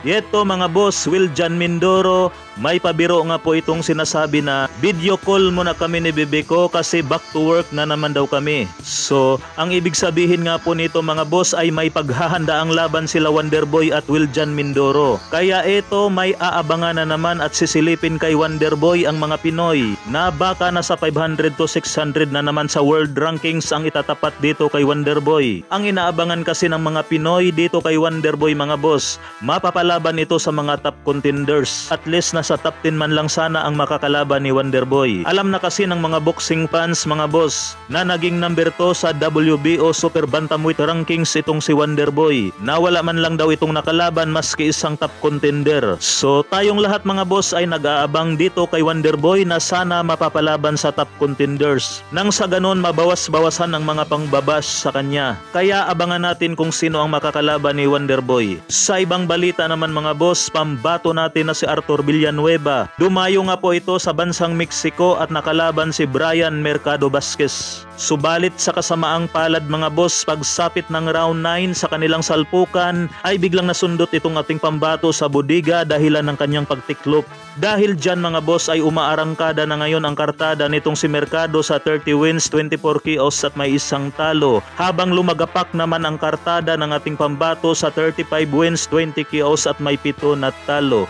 Ito mga boss, Wiljan Mindoro, may pabiro nga po itong sinasabi na video call muna kami ni Bebeko kasi back to work na naman daw kami. So, ang ibig sabihin nga po nito mga boss ay may paghahanda ang laban sila Wonderboy at Wiljan Mindoro. Kaya ito may aabangan na naman at sisilipin kay Wonderboy ang mga Pinoy na baka nasa 500 to 600 na naman sa world rankings ang itatapat dito kay Wonderboy. Ang inaabangan kasi ng mga Pinoy dito kay Wonderboy mga boss, mapapalaban ito sa mga top contenders. At least nasa top 10 man lang sana ang makakalaban ni Wonderboy. Alam na kasi ng mga boxing fans mga boss na naging number 2 sa WBO Super Bantamweight rankings itong si Wonderboy. Na wala man lang daw itong nakalaban maski isang top contender. So tayong lahat mga boss ay nag-aabang dito kay Wonderboy na sana mapapalaban sa top contenders. Nang sa ganon mabawas-bawasan ang mga pangbabas sa kanya. Kaya abangan natin kung sino ang makakalaban ni Wonderboy. Sa ibang balita naman mga boss, pambato natin na si Arthur Villanueva. Dumayo nga po ito sa bansang Mexico at nakalaban si Brian Mercado Vasquez. Subalit sa kasamaang palad mga boss, pagsapit ng round 9 sa kanilang salpukan ay biglang nasundot itong ating pambato sa bodega dahilan ng kanyang pagtiklop. Dahil dyan mga boss ay umaarangkada na ngayon ang kartada nitong si Mercado sa 30 wins, 24 KOs at may isang talo. Habang lumagapak naman ang kartada ng ating pambato sa 35 wins, 20 KOs at may 7 na talo.